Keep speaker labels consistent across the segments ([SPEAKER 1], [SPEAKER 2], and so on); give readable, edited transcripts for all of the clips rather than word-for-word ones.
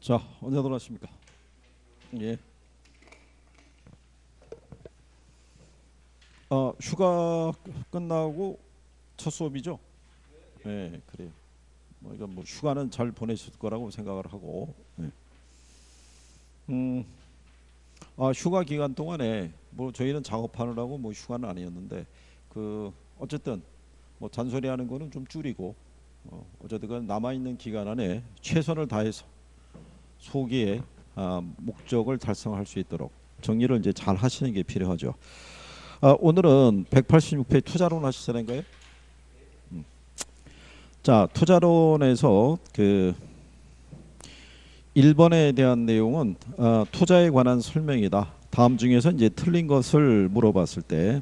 [SPEAKER 1] 자, 언제 돌아왔습니까? 예. 휴가 끝나고 첫 수업이죠? 예, 그래요. 이건 뭐 휴가는 잘 보내실 거라고 생각을 하고. 예. 음, 휴가 기간 동안에 뭐 저희는 작업하느라고 뭐 휴가는 아니었는데 어쨌든 뭐 잔소리하는 거는 좀 줄이고 어쨌든 남아 있는 기간 안에 최선을 다해서 소기의 목적을 달성할 수 있도록 정리를 이제 잘 하시는 게 필요하죠. 오늘은 186페이지 투자론 하실 차례인가요? 자, 투자론에서 1번에 대한 내용은 투자에 관한 설명이다. 다음 중에서 이제 틀린 것을 물어봤을 때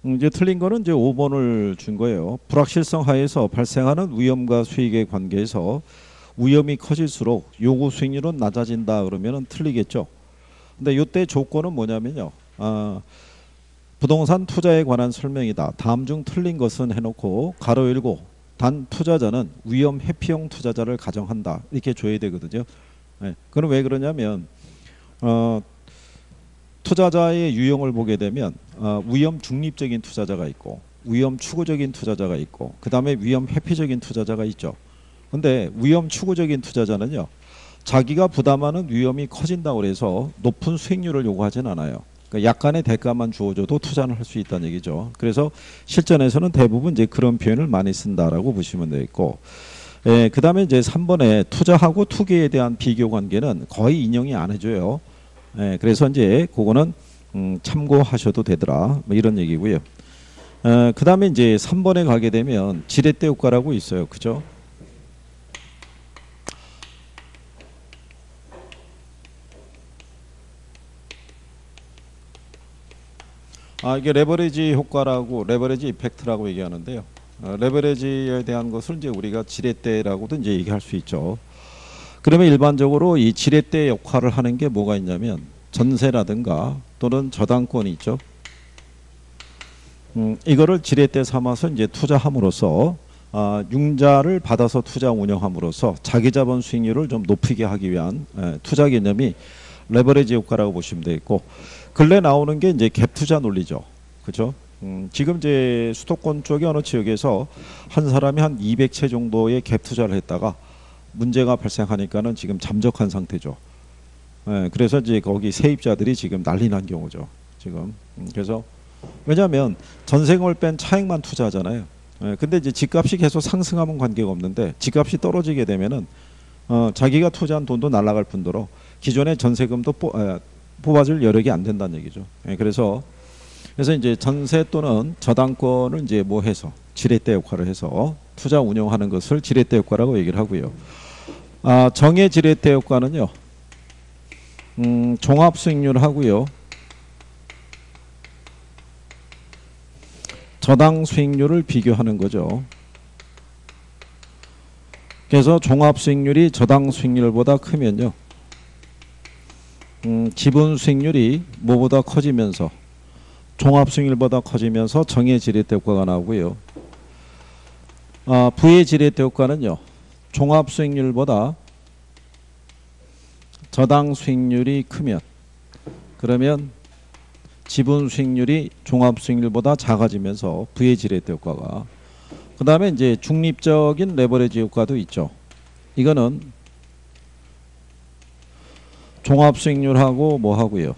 [SPEAKER 1] 이제 틀린 거는 이제 5번을 준 거예요. 불확실성 하에서 발생하는 위험과 수익의 관계에서 위험이 커질수록 요구 수익률은 낮아진다 그러면은 틀리겠죠. 근데 이때 조건은 뭐냐면요. 부동산 투자에 관한 설명이다. 다음 중 틀린 것은 해놓고 가로 열고 단 투자자는 위험 회피형 투자자를 가정한다. 이렇게 줘야 되거든요. 네. 그럼 왜 그러냐면 투자자의 유형을 보게 되면 위험 중립적인 투자자가 있고 위험 추구적인 투자자가 있고 그 다음에 위험 회피적인 투자자가 있죠. 근데 위험 추구적인 투자자는요. 자기가 부담하는 위험이 커진다고 해서 높은 수익률을 요구하진 않아요. 그러니까 약간의 대가만 주어줘도 투자는 할 수 있다는 얘기죠. 그래서 실전에서는 대부분 이제 그런 표현을 많이 쓴다라고 보시면 되겠고, 그 다음에 이제 3번에 투자하고 투기에 대한 비교 관계는 거의 인용이 안 해줘요. 그래서 이제 그거는 참고하셔도 되더라. 뭐 이런 얘기고요. 그 다음에 이제 3번에 가게 되면 지렛대 효과라고 있어요. 그죠? 이게 레버리지 효과라고 레버리지 이펙트라고 얘기하는데요. 레버리지에 대한 것을 이제 우리가 지렛대라고도 이제 얘기할 수 있죠. 그러면 일반적으로 이 지렛대 역할을 하는 게 뭐가 있냐면 전세라든가 또는 저당권이 있죠. 이거를 지렛대 삼아서 이제 투자함으로써 융자를 받아서 투자 운영함으로써 자기 자본 수익률을 좀 높이게 하기 위한 투자 개념이 레버리지 효과라고 보시면 되겠고, 근래 나오는 게 이제 갭 투자 논리죠. 그죠? 지금 이제 수도권 쪽의 어느 지역에서 한 사람이 한 200채 정도의 갭 투자를 했다가 문제가 발생하니까는 지금 잠적한 상태죠. 그래서 이제 거기 세입자들이 지금 난리 난 경우죠. 지금. 그래서 왜냐하면 전세금을 뺀 차익만 투자하잖아요. 근데 이제 집값이 계속 상승하면 관계가 없는데 집값이 떨어지게 되면은 자기가 투자한 돈도 날아갈 뿐더러 기존의 전세금도 뽑아줄 여력이 안 된다는 얘기죠. 그래서 이제 전세 또는 저당권을 이제 뭐 해서 지렛대 역할을 해서 투자 운용하는 것을 지렛대 효과라고 얘기를 하고요. 정의 지렛대 효과는요. 종합 수익률 하고요. 저당 수익률을 비교하는 거죠. 그래서 종합 수익률이 저당 수익률보다 크면요. 지분 수익률이 뭐보다 커지면서 종합 수익률보다 커지면서 정의 지렛대 효과가 나오고요. 부의 지렛대 효과는요. 종합 수익률보다 저당 수익률이 크면 그러면 지분 수익률이 종합 수익률보다 작아지면서 부의 지렛대 효과가, 그 다음에 이제 중립적인 레버리지 효과도 있죠. 이거는 종합 수익률하고 뭐 하고요.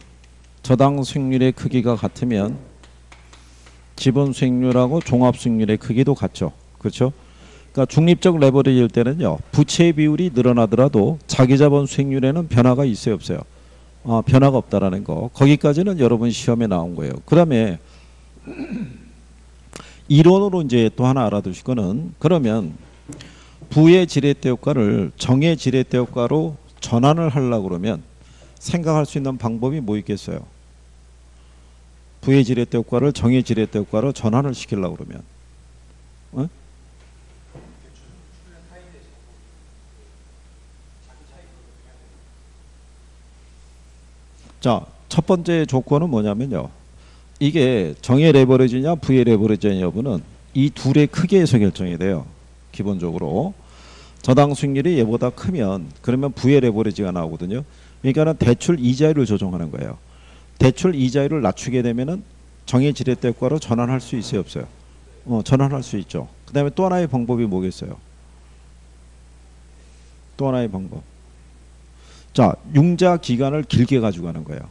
[SPEAKER 1] 저당 수익률의 크기가 같으면 지분 수익률하고 종합 수익률의 크기도 같죠. 그렇죠? 그러니까 중립적 레버리지일 때는요. 부채 비율이 늘어나더라도 자기 자본 수익률에는 변화가 있어요, 없어요? 변화가 없다라는 거. 거기까지는 여러분 시험에 나온 거예요. 그다음에 이론으로 이제 또 하나 알아두실 거는, 그러면 부의 지렛대 효과를 정의 지렛대 효과로 전환을 하려고 그러면 생각할 수 있는 방법이 뭐 있겠어요? 부의 지렛대 효과를 정의 지렛대 효과로 전환을 시키려고 그러면 자, 첫 번째 조건은 뭐냐면요. 이게 정의 레버리지냐 부의 레버리지냐 여부는 이 둘의 크기에서 결정이 돼요. 기본적으로. 저당 수익률이 얘보다 크면 그러면 부의 레버리지가 나오거든요. 그러니까는 대출 이자율을 조정하는 거예요. 대출 이자율을 낮추게 되면은 정해지렛대 효과로 전환할 수 있어요, 없어요? 전환할 수 있죠. 그다음에 또 하나의 방법이 뭐겠어요? 또 하나의 방법. 자, 융자 기간을 길게 가지고 가는 거예요.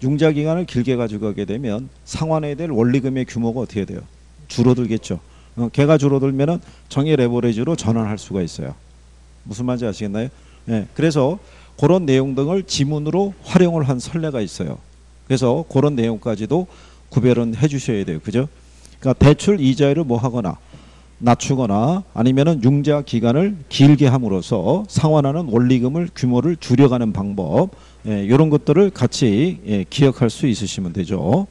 [SPEAKER 1] 융자 기간을 길게 가지고 가게 되면 상환해야 될 원리금의 규모가 어떻게 돼요? 줄어들겠죠. 걔가 줄어들면은 정의 레버리지로 전환할 수가 있어요. 무슨 말인지 아시겠나요? 예, 그래서 그런 내용 등을 지문으로 활용을 한 선례가 있어요. 그래서 그런 내용까지도 구별은 해주셔야 돼요. 그죠? 그러니까 대출 이자율을 뭐 하거나 낮추거나 아니면은 융자 기간을 길게 함으로써 상환하는 원리금을 규모를 줄여가는 방법, 예, 이런 것들을 같이 예, 기억할 수 있으시면 되죠.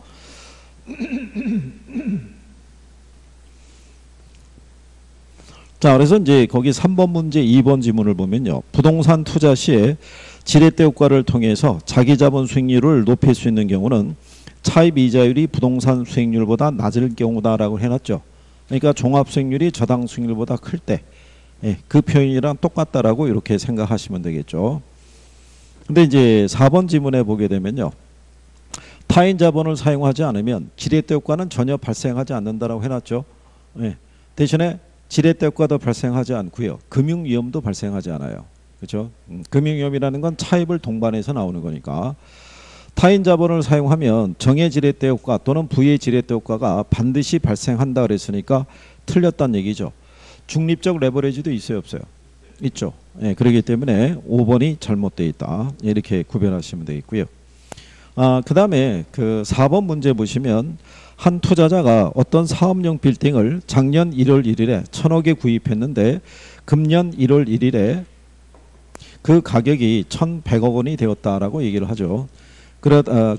[SPEAKER 1] 자, 그래서 이제 거기 3번 문제 2번 지문을 보면요. 부동산 투자 시에 지렛대 효과를 통해서 자기 자본 수익률을 높일 수 있는 경우는 차입 이자율이 부동산 수익률보다 낮을 경우다라고 해놨죠. 그러니까 종합 수익률이 저당 수익률보다 클 때, 예, 그 표현이랑 똑같다라고 이렇게 생각하시면 되겠죠. 근데 이제 4번 지문에 보게 되면요. 타인 자본을 사용하지 않으면 지렛대 효과는 전혀 발생하지 않는다라고 해놨죠. 예, 대신에 지렛대 효과도 발생하지 않고요. 금융 위험도 발생하지 않아요. 그렇죠? 금융 위험이라는 건 차입을 동반해서 나오는 거니까. 타인 자본을 사용하면 정의 지렛대 효과 또는 부의 지렛대 효과가 반드시 발생한다 그랬으니까 틀렸다는 얘기죠. 중립적 레버리지도 있어요, 없어요? 있죠. 예, 그렇기 때문에 5번이 잘못되어 있다. 이렇게 구별하시면 되겠고요. 그 다음에 그 4번 문제 보시면 한 투자자가 어떤 사업용 빌딩을 작년 1월 1일에 1,000억에 구입했는데 금년 1월 1일에 그 가격이 1,100억 원이 되었다라고 얘기를 하죠.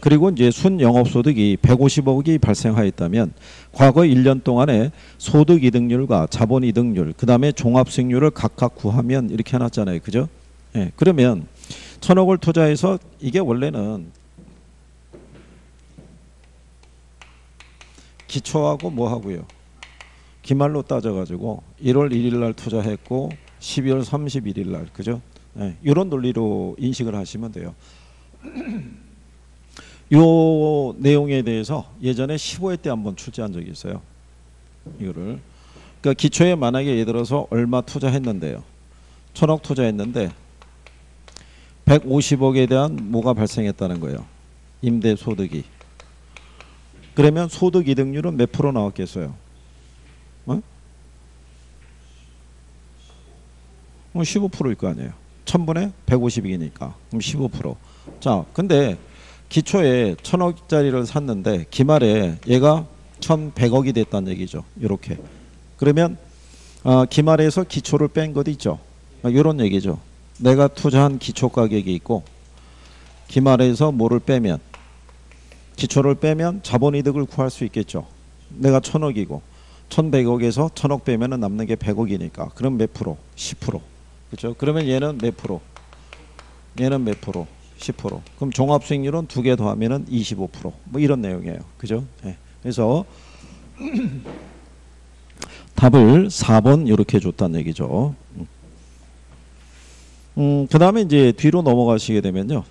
[SPEAKER 1] 그리고 이제 순영업소득이 150억이 발생하였다면 과거 1년 동안에 소득이득률과 자본이득률 그 다음에 종합수익률을 각각 구하면 이렇게 해놨잖아요. 그죠? 예, 그러면 1,000억을 투자해서 이게 원래는 기초하고 뭐 하고요. 기말로 따져가지고 1월 1일 날 투자했고 12월 31일 날 그죠? 네, 이런 논리로 인식을 하시면 돼요. 요 내용에 대해서 예전에 15회 때 한번 출제한 적이 있어요. 이거를 그러니까 기초에 만약에 예를 들어서 얼마 투자했는데요. 1,000억 투자했는데 150억에 대한 뭐가 발생했다는 거예요. 임대소득이. 그러면 소득이득률은 몇 프로 나왔겠어요? 15%일 거 아니에요. 1000분의 150이니까 그럼 15%. 자, 근데 기초에 1,000억짜리를 샀는데 기말에 얘가 1,100억이 됐다는 얘기죠. 이렇게. 그러면 기말에서 기초를 뺀 것도 있죠. 이런 얘기죠. 내가 투자한 기초 가격이 있고 기말에서 뭐를 빼면 기초를 빼면 자본이득을 구할 수 있겠죠. 내가 1,000억이고 1,100억에서 1,000억 빼면 남는 게 100억이니까 그럼 몇 프로? 10%. 그렇죠? 그러면 얘는 몇 프로? 얘는 몇 프로? 10%. 그럼 종합수익률은 두 개 더하면은 25%. 뭐 이런 내용이에요. 그죠? 네. 그래서 답을 4번 이렇게 줬다는 얘기죠. 그 다음에 이제 뒤로 넘어가시게 되면요.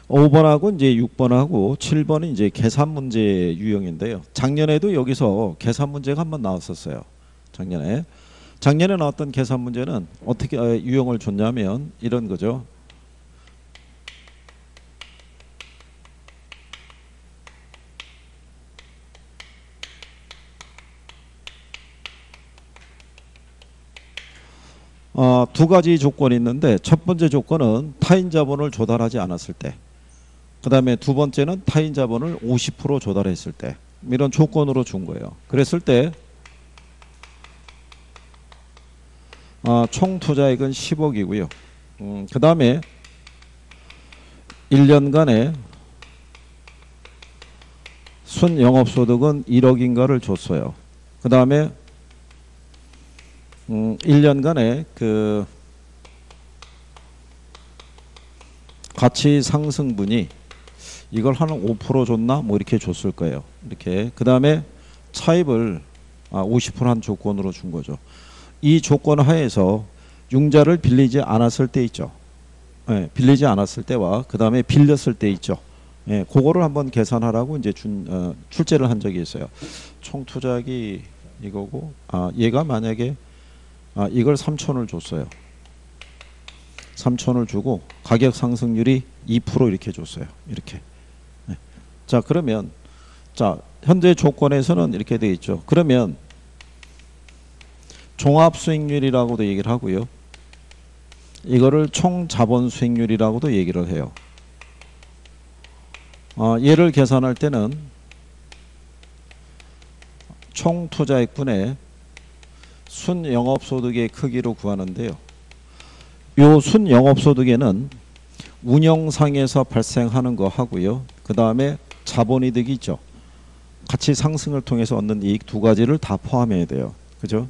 [SPEAKER 1] 5번하고 이제 6번하고 7번은 이제 계산 문제 유형인데요. 작년에도 여기서 계산 문제가 한번 나왔었어요. 작년에 나왔던 계산 문제는 어떻게 유형을 줬냐면 이런 거죠. 두 가지 조건이 있는데 첫 번째 조건은 타인 자본을 조달하지 않았을 때, 그 다음에 두 번째는 타인 자본을 50% 조달했을 때, 이런 조건으로 준 거예요. 그랬을 때 총 투자액은 10억이고요. 그 다음에 1년간의 순영업소득은 1억인가를 줬어요. 그 다음에 1년간의 그 가치 상승분이 이걸 한 5% 줬나 뭐 이렇게 줬을 거예요. 이렇게. 그 다음에 차입을 50%한 조건으로 준 거죠. 이 조건 하에서 융자를 빌리지 않았을 때 있죠. 예, 빌리지 않았을 때와 그 다음에 빌렸을 때 있죠. 예, 그거를 한번 계산하라고 이제 출제를 한 적이 있어요. 총 투자액이 이거고, 얘가 만약에 이걸 3천을 줬어요. 3천을 주고 가격 상승률이 2% 이렇게 줬어요. 이렇게. 예. 자, 그러면 자, 현재 조건에서는 이렇게 돼 있죠. 그러면 종합 수익률이라고도 얘기를 하고요. 이거를 총 자본 수익률이라고도 얘기를 해요. 얘를 계산할 때는 총 투자액분의 순영업소득의 크기로 구하는데요. 요 순영업소득에는 운영상에서 발생하는 거 하고요. 그 다음에 자본이득이 있죠. 가치 상승을 통해서 얻는 이익 두 가지를 다 포함해야 돼요. 그죠?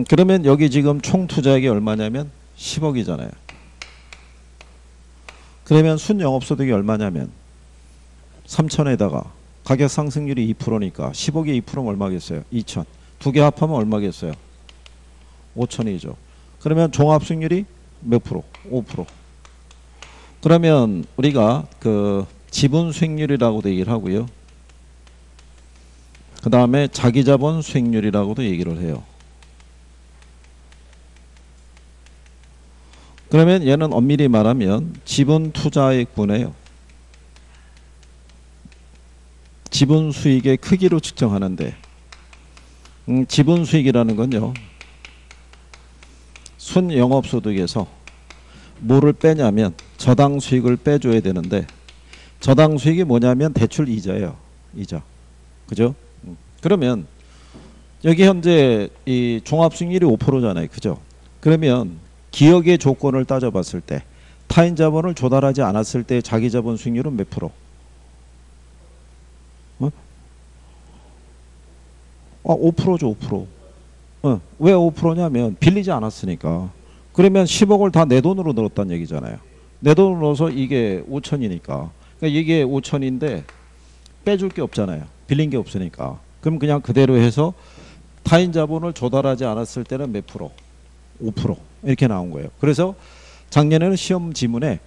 [SPEAKER 1] 그러면 여기 지금 총 투자액이 얼마냐면 10억이잖아요. 그러면 순영업소득이 얼마냐면 3천에다가 가격 상승률이 2%니까 10억에 2%면 얼마겠어요? 2천. 두 개 합하면 얼마겠어요? 5천이죠. 그러면 종합수익률이 몇 프로? 5%. 그러면 우리가 그 지분 수익률이라고도 얘기를 하고요. 그 다음에 자기자본 수익률이라고도 얘기를 해요. 그러면 얘는 엄밀히 말하면 지분 투자액분이에요. 지분 수익의 크기로 측정하는데 지분 수익이라는 건요. 순영업소득에서 뭐를 빼냐면 저당 수익을 빼줘야 되는데 저당 수익이 뭐냐면 대출 이자예요. 이자. 그죠? 그러면 여기 현재 이 종합수익률이 5%잖아요. 그죠? 그러면 기억의 조건을 따져봤을 때 타인 자본을 조달하지 않았을 때 자기자본 수익률은 몇 프로? 5%죠. 5%. 왜 5%냐면 빌리지 않았으니까. 그러면 10억을 다 내 돈으로 넣었다는 얘기잖아요. 내 돈으로 넣어서 이게 5천이니까. 그러니까 이게 5천인데 빼줄 게 없잖아요. 빌린 게 없으니까. 그럼 그냥 그대로 해서 타인 자본을 조달하지 않았을 때는 몇 프로? 5% 이렇게 나온 거예요. 그래서 작년에는 시험 지문에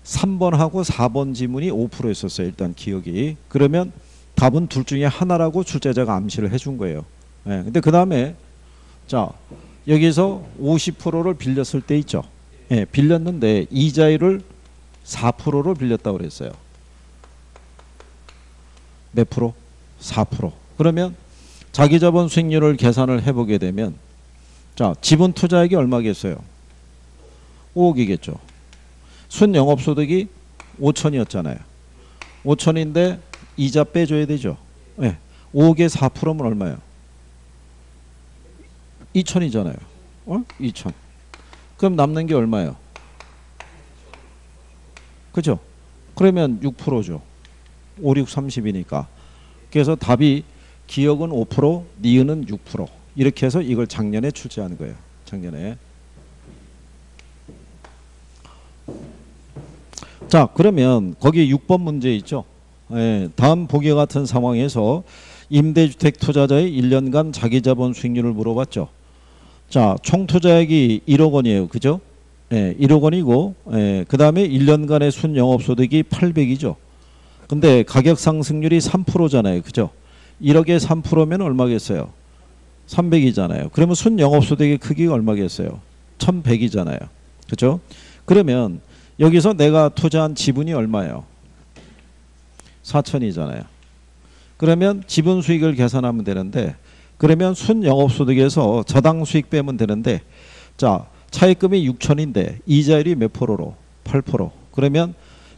[SPEAKER 1] 3번하고 4번 지문이 5%였었어요. 일단 기억이. 그러면 답은 둘 중에 하나라고 출제자가 암시를 해준 거예요. 예, 근데 그 다음에 자 여기서 50%를 빌렸을 때 있죠. 예, 빌렸는데 이자율을 4%를 빌렸다고 그랬어요. 몇 프로? 4%. 그러면 자기자본 수익률을 계산을 해보게 되면 자 지분 투자액이 얼마겠어요? 5억이겠죠. 순영업소득이 5천이었잖아요. 5천인데 이자 빼줘야 되죠. 네. 5억에 4%면 얼마예요? 2천이잖아요. 2천. 그럼 남는 게 얼마예요? 그죠? 그러면 6%죠. 5, 6, 30이니까. 그래서 답이 기억은 5%, 니은은 6%. 이렇게 해서 이걸 작년에 출제하는 거예요. 작년에. 자, 그러면 거기 6번 문제 있죠. 예, 다음 보기와 같은 상황에서 임대주택 투자자의 1년간 자기자본 수익률을 물어봤죠. 자, 총 투자액이 1억 원이에요. 그죠? 예, 1억 원이고, 예, 그 다음에 1년간의 순영업소득이 800이죠. 근데 가격 상승률이 3%잖아요. 그죠? 1억에 3%면 얼마겠어요? 300이잖아요. 그러면 순영업소득의 크기가 얼마겠어요? 1100이잖아요. 그죠? 그러면 여기서 내가 투자한 지분이 얼마예요? 4천이잖아요. 그러면 지분 수익을 계산하면 되는데 그러면 순영업소득에서 저당 수익 빼면 되는데 자 차입금이 6천인데 이자율이 몇 프로로? 8%. 그러면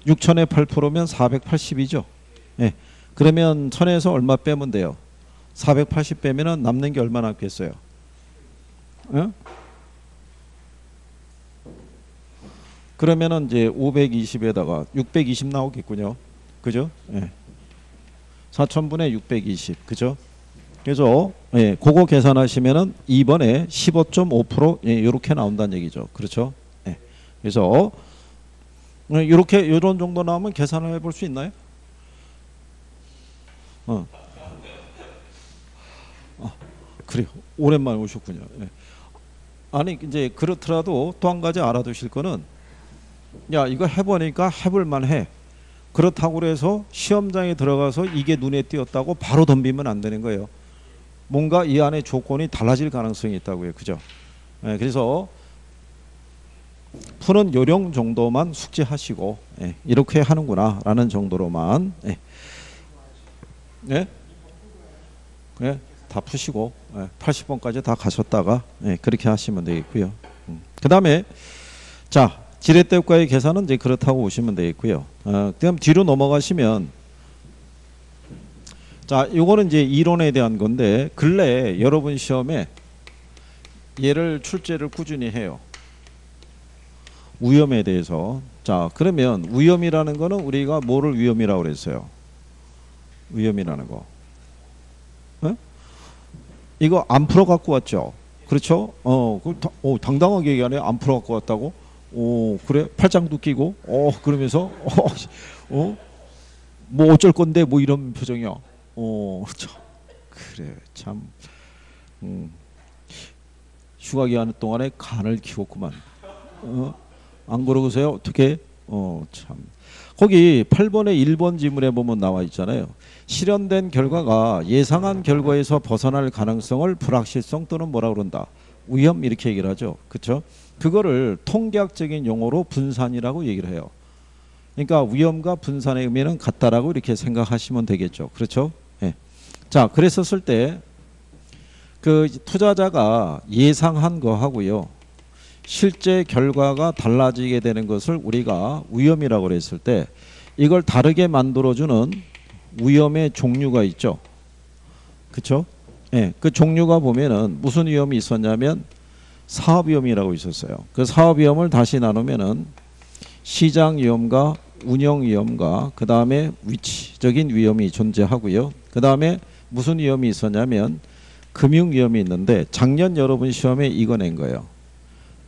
[SPEAKER 1] 6천에 8%면 480이죠. 예. 그러면 1000에서 얼마 빼면 돼요? 480 빼면은 남는 게 얼마 남겠어요? 예? 그러면은 이제 520에다가 620 나오겠군요. 그죠? 예. 4천분의 620. 그죠? 그래서 예, 그거 계산하시면은 2번에 15.5% 예, 이렇게 나온다는 얘기죠. 그렇죠? 예. 그래서 이렇게 이런 정도 나오면 계산을 해볼 수 있나요? 그래요. 오랜만에 오셨군요. 예. 아니 이제 그렇더라도 또 한 가지 알아두실 거는 야 이거 해보니까 해볼만 해. 그렇다고 그래서 시험장에 들어가서 이게 눈에 띄었다고 바로 덤비면 안 되는 거예요. 뭔가 이 안에 조건이 달라질 가능성이 있다고요. 그죠? 예, 그래서 푸는 요령 정도만 숙지하시고 예, 이렇게 하는구나 라는 정도로만 예. 예? 예, 다 푸시고 예, 80번까지 다 가셨다가 예, 그렇게 하시면 되겠고요. 그 다음에 자 지렛대과의 계산은 이제 그렇다고 보시면 되겠고요. 그다음 뒤로 넘어가시면 자 요거는 이제 이론에 대한 건데 근래 여러분 시험에 얘를 출제를 꾸준히 해요. 위험에 대해서. 자 그러면 위험이라는 거는 우리가 뭐를 위험이라고 그랬어요? 위험이라는 거. 어? 이거 안 풀어 갖고 왔죠. 그렇죠? 당당하게 얘기하네. 안 풀어 갖고 왔다고? 오 그래? 팔짱도 끼고? 그러면서 뭐 어쩔 건데 뭐 이런 표정이야. 그래 참 휴가 기간 동안에 간을 키웠구만. 안 그러세요? 어떻게? 참. 거기 8번에 1번 지문에 보면 나와 있잖아요. 실현된 결과가 예상한 결과에서 벗어날 가능성을 불확실성 또는 뭐라 그런다. 위험 이렇게 얘기를 하죠. 그렇죠? 그거를 통계학적인 용어로 분산이라고 얘기를 해요. 그러니까 위험과 분산의 의미는 같다라고 이렇게 생각하시면 되겠죠. 그렇죠? 예. 자, 그랬었을 때 그 투자자가 예상한 거 하고요. 실제 결과가 달라지게 되는 것을 우리가 위험이라고 그랬을 때 이걸 다르게 만들어주는 위험의 종류가 있죠. 그렇죠? 예, 그 종류가 보면은 무슨 위험이 있었냐면 사업 위험이라고 있었어요. 그 사업 위험을 다시 나누면은 시장 위험과 운영 위험과 그 다음에 위치적인 위험이 존재하고요. 그 다음에 무슨 위험이 있었냐면 금융 위험이 있는데 작년 여러분 시험에 이거 낸 거예요.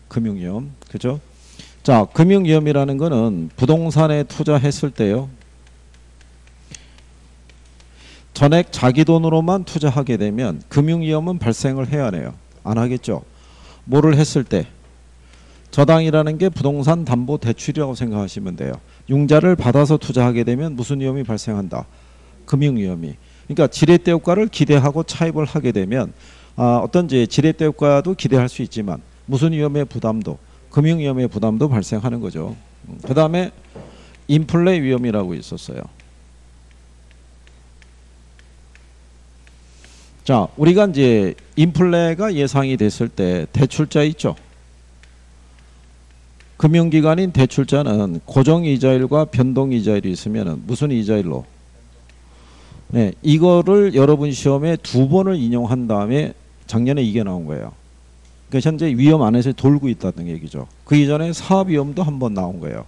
[SPEAKER 1] 금융위험. 그죠? 자, 금융위험이라는 거는 부동산에 투자했을 때요. 전액 자기 돈으로만 투자하게 되면 금융위험은 발생을 해야 해요. 안 하겠죠? 뭐를 했을 때? 저당이라는 게 부동산 담보 대출이라고 생각하시면 돼요. 융자를 받아서 투자하게 되면 무슨 위험이 발생한다? 금융위험이. 그러니까 지렛대 효과를 기대하고 차입을 하게 되면 어떤 지렛대 효과도 기대할 수 있지만 무슨 위험의 부담도 금융 위험의 부담도 발생하는 거죠. 그 다음에 인플레 위험이라고 있었어요. 자, 우리가 이제 인플레가 예상이 됐을 때 대출자 있죠. 금융기관인 대출자는 고정이자율과 변동이자율이 있으면 무슨 이자율로? 네, 이거를 여러분 시험에 2번을 인용한 다음에 작년에 이게 나온 거예요. 그러니까 현재 위험 안에서 돌고 있다는 얘기죠. 그 이전에 사업 위험도 한번 나온 거예요.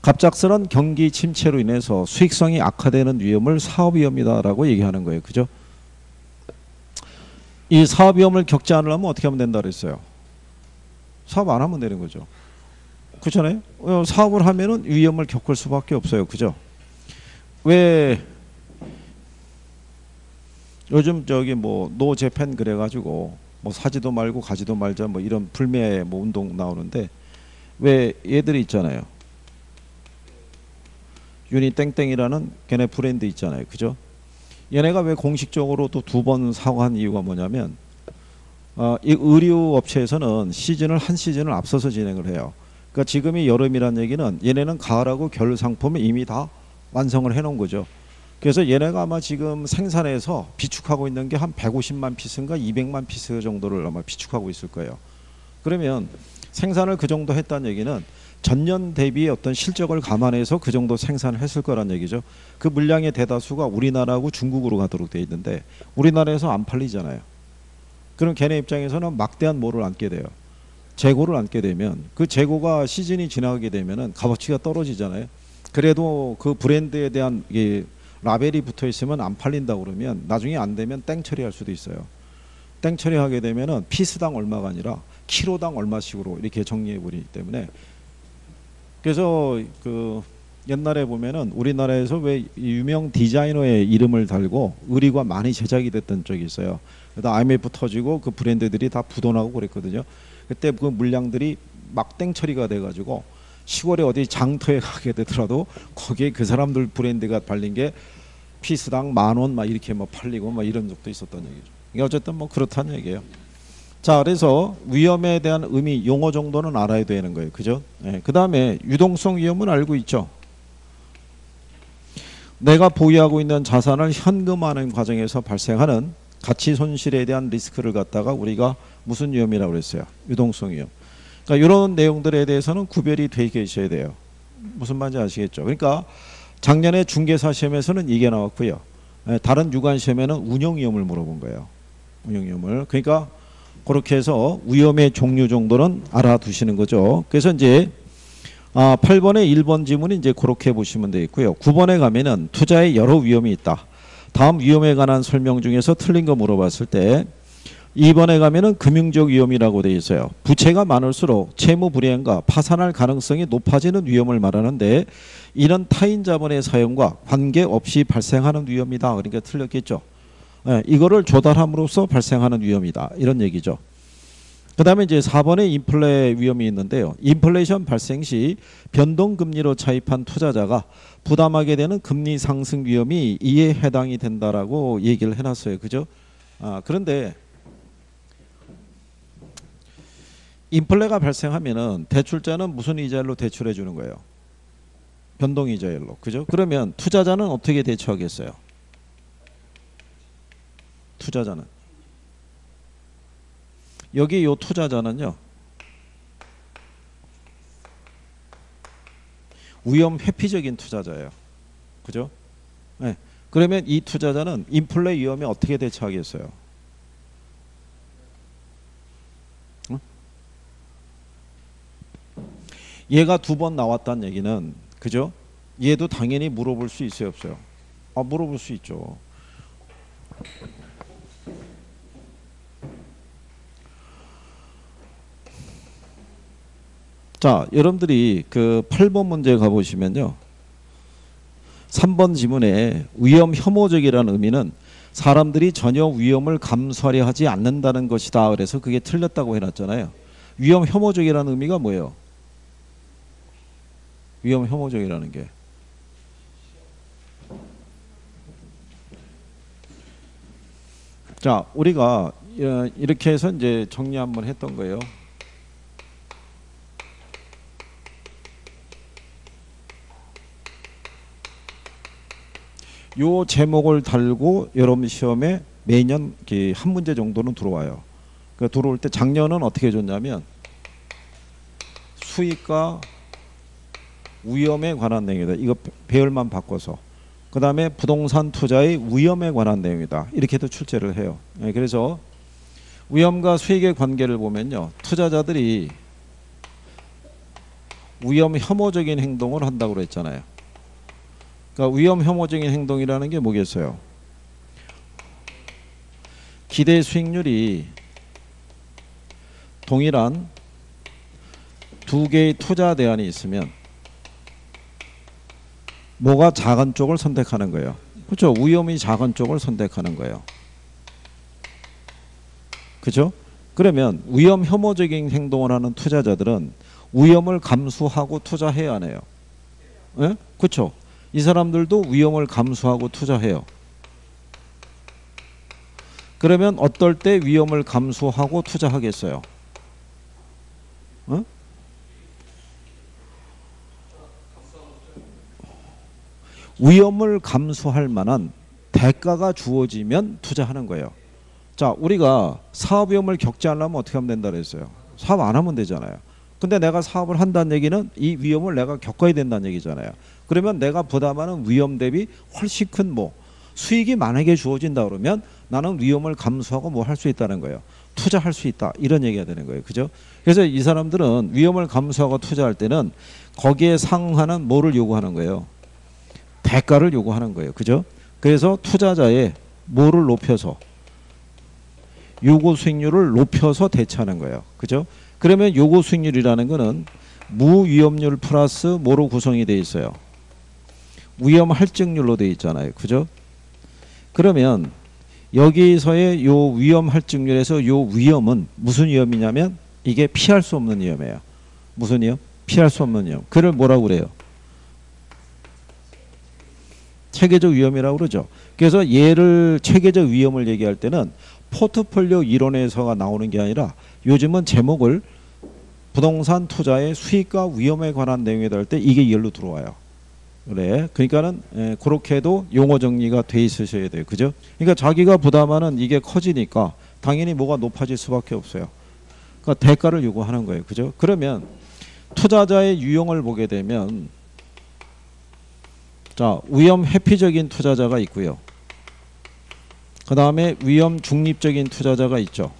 [SPEAKER 1] 갑작스런 경기 침체로 인해서 수익성이 악화되는 위험을 사업 위험이다라고 얘기하는 거예요. 그죠? 이 사업 위험을 겪지 않으려면 어떻게 하면 된다 그랬어요? 사업 안 하면 되는 거죠. 그렇잖아요? 사업을 하면은 위험을 겪을 수밖에 없어요. 그죠? 왜 요즘 뭐 노 재팬 그래가지고 뭐 사지도 말고 가지도 말자 뭐 이런 불매 뭐 운동 나오는데 왜 얘들이 있잖아요. 유니 땡땡이라는 걔네 브랜드 있잖아요. 그죠? 얘네가 왜 공식적으로 또 2번 사과한 이유가 뭐냐면 이 의류 업체에서는 한 시즌을 앞서서 진행을 해요. 그러니까 지금이 여름이란 얘기는 얘네는 가을하고 겨울 상품을 이미 다 완성을 해 놓은 거죠. 그래서 얘네가 아마 지금 생산해서 비축하고 있는 게 한 150만 피스인가 200만 피스 정도를 아마 비축하고 있을 거예요. 그러면 생산을 그 정도 했다는 얘기는 전년 대비의 어떤 실적을 감안해서 그 정도 생산을 했을 거란 얘기죠. 그 물량의 대다수가 우리나라하고 중국으로 가도록 돼 있는데 우리나라에서 안 팔리잖아요. 그럼 걔네 입장에서는 막대한 뭐를 안게 돼요. 재고를 안게 되면 그 재고가 시즌이 지나가게 되면은 값어치가 떨어지잖아요. 그래도 그 브랜드에 대한 라벨이 붙어 있으면 안 팔린다 그러면 나중에 안 되면 땡 처리할 수도 있어요. 땡 처리하게 되면은 피스당 얼마가 아니라 키로당 얼마씩으로 이렇게 정리해 버리기 때문에 그래서 그 옛날에 보면은 우리나라에서 왜 유명 디자이너의 이름을 달고 의류가 많이 제작이 됐던 적이 있어요. 그다음 IMF 터지고 그 브랜드들이 다 부도나고 그랬거든요. 그때 그 물량들이 막땡 처리가 돼가지고 시골에 어디 장터에 가게 되더라도 거기에 그 사람들 브랜드가 발린 게 피스당 10,000원 막 이렇게 뭐 팔리고 막 이런 적도 있었던 얘기죠. 이게 어쨌든 뭐 그렇다는 얘기예요. 자, 그래서 위험에 대한 의미, 용어 정도는 알아야 되는 거예요. 그죠? 네. 그 다음에 유동성 위험은 알고 있죠. 내가 보유하고 있는 자산을 현금화하는 과정에서 발생하는 가치 손실에 대한 리스크를 갖다가 우리가 무슨 위험이라고 그랬어요? 유동성 위험. 그러니까 이런 내용들에 대해서는 구별이 돼 계셔야 돼요. 무슨 말인지 아시겠죠? 그러니까 작년에 중개사 시험에서는 이게 나왔고요. 다른 유관 시험에는 운영 위험을 물어본 거예요. 운영 위험을. 그러니까 그렇게 해서 위험의 종류 정도는 알아두시는 거죠. 그래서 이제 8번에 1번 지문이 이제 그렇게 보시면 되겠고요. 9번에 가면은 투자에 여러 위험이 있다. 다음 위험에 관한 설명 중에서 틀린 거 물어봤을 때 2번에 가면은 금융적 위험이라고 되어 있어요. 부채가 많을수록 채무 불이행과 파산할 가능성이 높아지는 위험을 말하는데 이런 타인 자본의 사용과 관계없이 발생하는 위험이다. 그러니까 틀렸겠죠. 네, 이거를 조달함으로써 발생하는 위험이다. 이런 얘기죠. 그 다음에 이제 4번에 인플레 위험이 있는데요. 인플레이션 발생 시 변동금리로 차입한 투자자가 부담하게 되는 금리 상승 위험이 이에 해당이 된다라고 얘기를 해놨어요. 그죠? 그런데 인플레가 발생하면은 대출자는 무슨 이자율로 대출해 주는 거예요? 변동이자율로. 그죠? 그러면 투자자는 어떻게 대처하겠어요? 투자자는. 여기 요 투자자는요. 위험 회피적인 투자자예요. 그죠? 네. 그러면 이 투자자는 인플레 위험에 어떻게 대처하겠어요? 얘가 2번 나왔다는 얘기는 그죠? 얘도 당연히 물어볼 수 있어요, 없어요? 물어볼 수 있죠. 자, 여러분들이 그 8번 문제 가보시면요. 3번 지문에 위험 혐오적이라는 의미는 사람들이 전혀 위험을 감수하려 하지 않는다는 것이다. 그래서 그게 틀렸다고 해놨잖아요. 위험 혐오적이라는 의미가 뭐예요? 위험 혐오적이라는 게. 자, 우리가 이렇게 해서 이제 정리 한번 했던 거예요. 요 제목을 달고 여러분 시험에 매년 한 문제 정도는 들어와요. 그 들어올 때 작년은 어떻게 줬냐면 수익과 위험에 관한 내용이다. 이거 배열만 바꿔서. 그 다음에 부동산 투자의 위험에 관한 내용이다. 이렇게도 출제를 해요. 그래서 위험과 수익의 관계를 보면요. 투자자들이 위험 혐오적인 행동을 한다고 그랬잖아요. 그러니까 위험 혐오적인 행동이라는 게 뭐겠어요? 기대 수익률이 동일한 두 개의 투자 대안이 있으면 뭐가 작은 쪽을 선택하는 거예요. 그렇죠? 위험이 작은 쪽을 선택하는 거예요. 그렇죠? 그러면 위험 혐오적인 행동을 하는 투자자들은 위험을 감수하고 투자해야 하네요. 예? 그렇죠? 이 사람들도 위험을 감수하고 투자해요. 그러면 어떨 때 위험을 감수하고 투자하겠어요? 어? 위험을 감수할 만한 대가가 주어지면 투자하는 거예요. 자, 우리가 사업 위험을 겪지 않으려면 어떻게 하면 된다 그랬어요? 사업 안 하면 되잖아요. 근데 내가 사업을 한다는 얘기는 이 위험을 내가 겪어야 된다는 얘기잖아요. 그러면 내가 부담하는 위험 대비 훨씬 큰 수익이 만약에 주어진다 그러면 나는 위험을 감수하고 뭐 할 수 있다는 거예요. 투자할 수 있다. 이런 얘기가 되는 거예요. 그죠? 그래서 이 사람들은 위험을 감수하고 투자할 때는 거기에 상응하는 뭐를 요구하는 거예요? 대가를 요구하는 거예요. 그죠? 그래서 투자자의 뭐를 높여서 요구 수익률을 높여서 대처하는 거예요. 그죠? 그러면 요구 수익률이라는 거는 무위험률 플러스 뭐로 구성이 되어 있어요? 위험 할증률로 되어 있잖아요. 그죠? 그러면 여기서의 요 위험 할증률에서 요 위험은 무슨 위험이냐면 이게 피할 수 없는 위험이에요. 무슨 위험? 피할 수 없는 위험. 그를 뭐라고 그래요? 체계적 위험이라고 그러죠. 그래서 얘를 체계적 위험을 얘기할 때는 포트폴리오 이론에서가 나오는 게 아니라 요즘은 제목을 부동산 투자의 수익과 위험에 관한 내용에 달 때 이게 열로 들어와요. 그래. 그러니까는 그렇게도 용어 정리가 돼 있으셔야 돼요. 그죠? 그러니까 자기가 부담하는 이게 커지니까 당연히 뭐가 높아질 수밖에 없어요. 그러니까 대가를 요구하는 거예요. 그죠? 그러면 투자자의 유형을 보게 되면 자, 위험 회피적인 투자자가 있고요. 그 다음에 위험 중립적인 투자자가 있죠.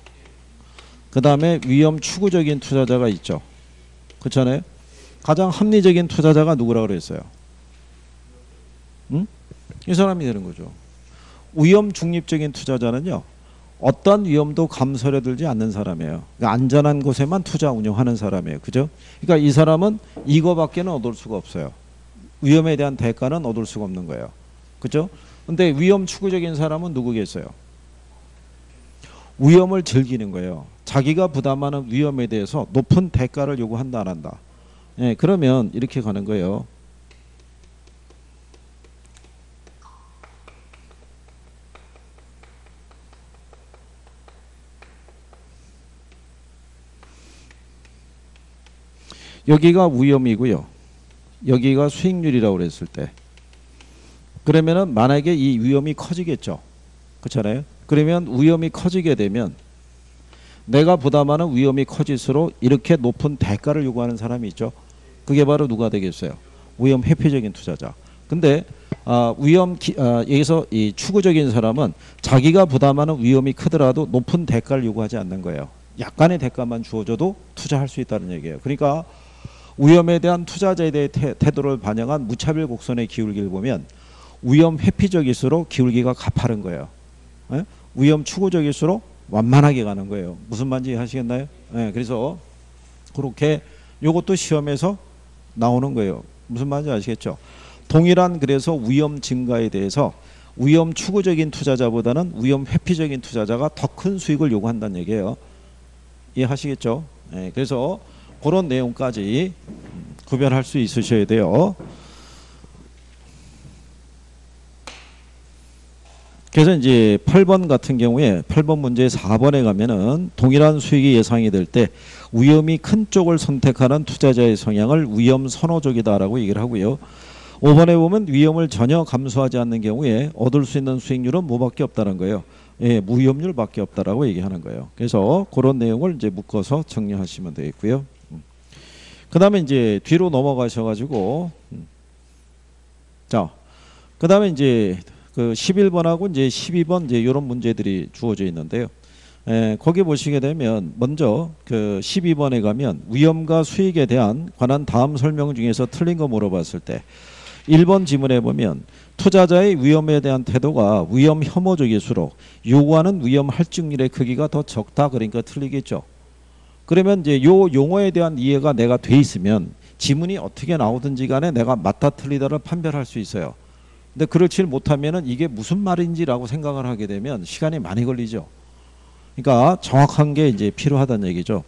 [SPEAKER 1] 그 다음에 위험 추구적인 투자자가 있죠. 그렇잖아요. 가장 합리적인 투자자가 누구라고 그랬어요? 응? 이 사람이 되는 거죠. 위험 중립적인 투자자는요, 어떤 위험도 감설해 들지 않는 사람이에요. 그러니까 안전한 곳에만 투자 운용하는 사람이에요. 그죠? 그러니까 이 사람은 이거밖에는 얻을 수가 없어요. 위험에 대한 대가는 얻을 수가 없는 거예요. 그죠? 근데 위험 추구적인 사람은 누구겠어요? 위험을 즐기는 거예요. 자기가 부담하는 위험에 대해서 높은 대가를 요구한다 안 한다. 예, 그러면 이렇게 가는 거예요. 여기가 위험이고요. 여기가 수익률이라고 그랬을 때. 그러면은 만약에 이 위험이 커지겠죠. 그렇잖아요. 그러면 위험이 커지게 되면 내가 부담하는 위험이 커질수록 이렇게 높은 대가를 요구하는 사람이 있죠. 그게 바로 누가 되겠어요? 위험 회피적인 투자자. 근데 여기서 이 추구적인 사람은 자기가 부담하는 위험이 크더라도 높은 대가를 요구하지 않는 거예요. 약간의 대가만 주어져도 투자할 수 있다는 얘기예요. 그러니까 위험에 대한 투자자에 대해 태도를 반영한 무차별 곡선의 기울기를 보면 위험 회피적일수록 기울기가 가파른 거예요. 예? 위험 추구적일수록 완만하게 가는 거예요. 무슨 말인지 하시겠나요? 예, 그래서 그렇게 요것도 시험에서 나오는 거예요. 무슨 말인지 아시겠죠? 동일한 그래서 위험 증가에 대해서 위험 추구적인 투자자보다는 위험 회피적인 투자자가 더 큰 수익을 요구한다는 얘기예요. 이해하시겠죠? 예, 그래서 그런 내용까지 구별할 수 있으셔야 돼요. 그래서 이제 8번 같은 경우에 8번 문제 4번에 가면은 동일한 수익이 예상이 될 때 위험이 큰 쪽을 선택하는 투자자의 성향을 위험 선호적이다라고 얘기를 하고요. 5번에 보면 위험을 전혀 감수하지 않는 경우에 얻을 수 있는 수익률은 뭐밖에 없다는 거예요. 예, 무위험률밖에 없다라고 얘기하는 거예요. 그래서 그런 내용을 이제 묶어서 정리하시면 되겠고요. 그다음에 이제 뒤로 넘어가셔가지고 자, 그다음에 이제 그 11번하고 이제 12번 이제 이런 문제들이 주어져 있는데요. 거기 보시게 되면 먼저 그 12번에 가면 위험과 수익에 대한 관한 다음 설명 중에서 틀린 거 물어봤을 때 1번 지문에 보면 투자자의 위험에 대한 태도가 위험 혐오적일수록 요구하는 위험 할증률의 크기가 더 적다. 그러니까 틀리겠죠. 그러면 이제 요 용어에 대한 이해가 내가 돼 있으면 지문이 어떻게 나오든지 간에 내가 맞다 틀리다를 판별할 수 있어요. 근데 그렇지 못하면은 이게 무슨 말인지라고 생각을 하게 되면 시간이 많이 걸리죠. 그러니까 정확한 게 이제 필요하다는 얘기죠.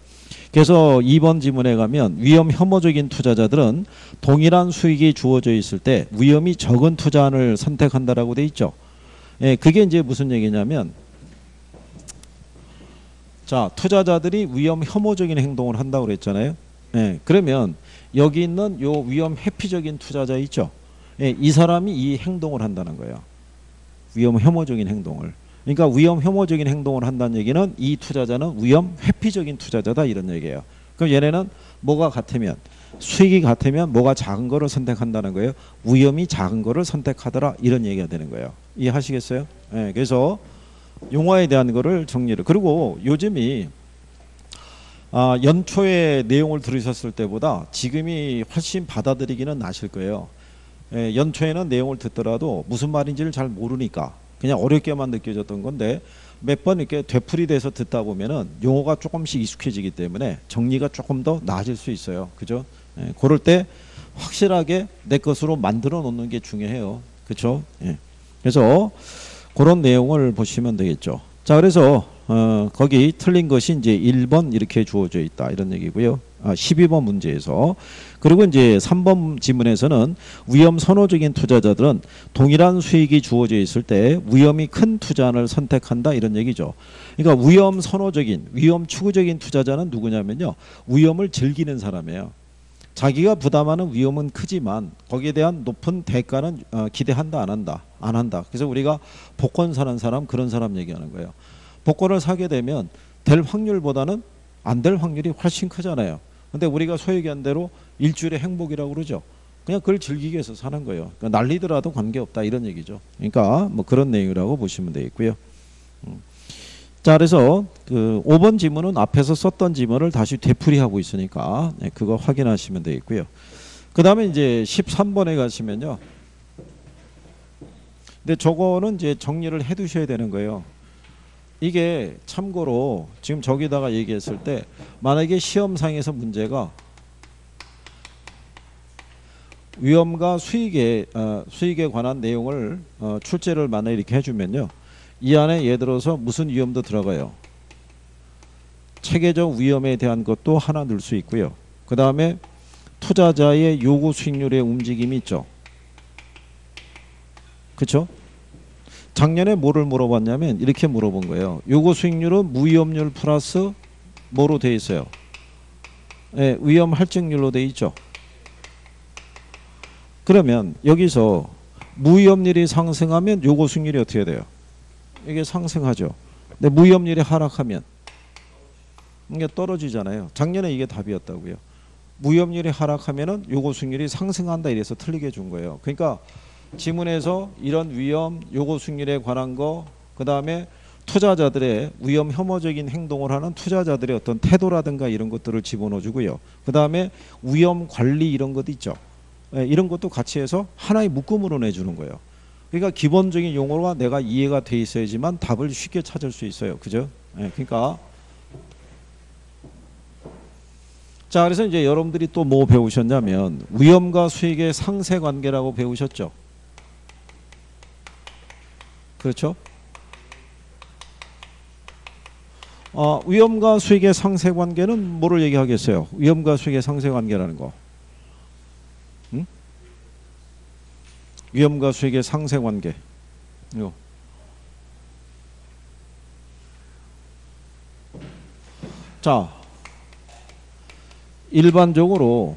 [SPEAKER 1] 그래서 2번 지문에 가면 위험 혐오적인 투자자들은 동일한 수익이 주어져 있을 때 위험이 적은 투자안을 선택한다라고 돼 있죠. 예, 그게 이제 무슨 얘기냐면 자, 투자자들이 위험 혐오적인 행동을 한다고 그랬잖아요. 예, 그러면 여기 있는 요 위험 회피적인 투자자 있죠. 예, 이 사람이 이 행동을 한다는 거예요. 위험 혐오적인 행동을. 그러니까 위험 혐오적인 행동을 한다는 얘기는 이 투자자는 위험 회피적인 투자자다 이런 얘기예요. 그럼 얘네는 뭐가 같으면 수익이 같으면 뭐가 작은 거를 선택한다는 거예요. 위험이 작은 거를 선택하더라 이런 얘기가 되는 거예요. 이해하시겠어요? 예, 그래서 용어에 대한 거를 정리를. 그리고 요즘이 연초에 내용을 들으셨을 때보다 지금이 훨씬 받아들이기는 나실 거예요. 예, 연초에는 내용을 듣더라도 무슨 말인지를 잘 모르니까 그냥 어렵게만 느껴졌던 건데 몇 번 이렇게 되풀이돼서 듣다 보면은 용어가 조금씩 익숙해지기 때문에 정리가 조금 더 나아질 수 있어요. 그죠? 예, 그럴 때 확실하게 내 것으로 만들어 놓는 게 중요해요. 그렇죠? 예. 그래서 그런 내용을 보시면 되겠죠. 자, 그래서 거기 틀린 것이 이제 1번 이렇게 주어져 있다 이런 얘기고요. 12번 문제에서. 그리고 이제 3번 지문에서는 위험 선호적인 투자자들은 동일한 수익이 주어져 있을 때 위험이 큰 투자안을 선택한다 이런 얘기죠. 그러니까 위험 선호적인, 위험 추구적인 투자자는 누구냐면요, 위험을 즐기는 사람이에요. 자기가 부담하는 위험은 크지만 거기에 대한 높은 대가는 기대한다 안 한다? 안 한다. 그래서 우리가 복권 사는 사람, 그런 사람 얘기하는 거예요. 복권을 사게 되면 될 확률보다는 안 될 확률이 훨씬 크잖아요. 근데 우리가 소위 얘기한 대로 일주일의 행복이라고 그러죠. 그냥 그걸 즐기기 위해서 사는 거예요. 그러니까 날리더라도 관계없다 이런 얘기죠. 그러니까 뭐 그런 내용이라고 보시면 되겠고요. 자, 그래서 그 5번 지문은 앞에서 썼던 지문을 다시 되풀이하고 있으니까 그거 확인하시면 되겠고요. 그 다음에 이제 13번에 가시면요. 근데 저거는 이제 정리를 해 두셔야 되는 거예요. 이게 참고로 지금 저기다가 얘기했을 때 만약에 시험상에서 문제가 위험과 수익에 관한 내용을 출제를 만약에 이렇게 해주면요. 이 안에 예를 들어서 무슨 위험도 들어가요. 체계적 위험에 대한 것도 하나 넣을 수 있고요. 그 다음에 투자자의 요구 수익률의 움직임이 있죠. 그렇죠? 작년에 뭐를 물어봤냐면 이렇게 물어본 거예요. 요구 수익률은 무위험률 플러스 뭐로 돼 있어요? 네, 위험 할증률로 돼 있죠. 그러면 여기서 무위험률이 상승하면 요구 수익률이 어떻게 돼요? 이게 상승하죠. 근데 무위험률이 하락하면 이게 떨어지잖아요. 작년에 이게 답이었다고요. 무위험률이 하락하면은 요구 수익률이 상승한다 이래서 틀리게 준 거예요. 그러니까 지문에서 이런 위험, 요구 수익률에 관한 거, 그 다음에 투자자들의 위험 혐오적인 행동을 하는 투자자들의 어떤 태도라든가 이런 것들을 집어넣어 주고요. 그 다음에 위험 관리 이런 것도 있죠. 이런 것도 같이 해서 하나의 묶음으로 내주는 거예요. 그러니까 기본적인 용어가 내가 이해가 돼 있어야지만 답을 쉽게 찾을 수 있어요. 그죠? 그러니까 자, 그래서 이제 여러분들이 또 뭐 배우셨냐면 위험과 수익의 상세 관계라고 배우셨죠. 그렇죠? 위험과 수익의 상세 관계는 뭐를 얘기하겠어요? 위험과 수익의 상세 관계라는 거. 응? 위험과 수익의 상세 관계. 이거. 자, 일반적으로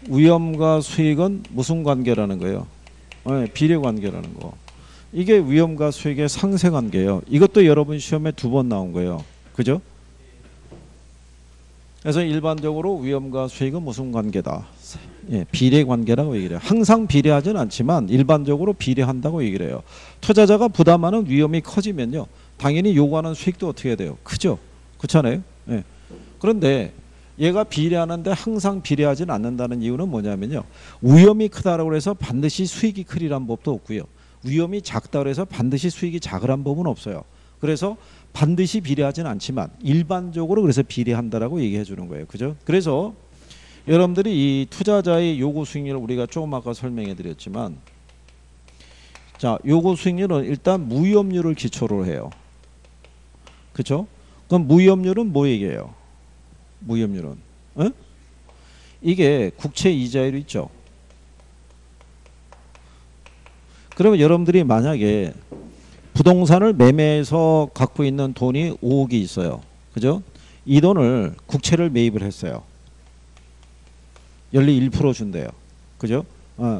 [SPEAKER 1] 위험과 수익은 무슨 관계라는 거예요? 비례 관계라는 거. 이게 위험과 수익의 상세 관계예요. 이것도 여러분 시험에 2번 나온 거예요. 그죠? 그래서 일반적으로 위험과 수익은 무슨 관계다? 비례 관계라고 얘기를 해요. 항상 비례하진 않지만 일반적으로 비례한다고 얘기를 해요. 투자자가 부담하는 위험이 커지면요, 당연히 요구하는 수익도 어떻게 해야 돼요? 크죠? 그렇잖아요? 그런데 얘가 비례하는데 항상 비례하진 않는다는 이유는 뭐냐면요, 위험이 크다고 해서 반드시 수익이 크리란 법도 없고요, 위험이 작다고 해서 반드시 수익이 작으란 법은 없어요. 그래서 반드시 비례하진 않지만 일반적으로 그래서 비례한다라고 얘기해 주는 거예요. 그죠? 그래서 여러분들이 이 투자자의 요구 수익률을 우리가 조금 아까 설명해 드렸지만, 자, 요구 수익률은 일단 무위험률을 기초로 해요. 그렇죠? 그럼 무위험률은 뭐 얘기해요? 무위험률은 이게 국채 이자율 있죠. 그러면 여러분들이 만약에 부동산을 매매해서 갖고 있는 돈이 5억이 있어요. 그죠? 이 돈을 국채를 매입을 했어요. 연리 1% 준대요. 그죠?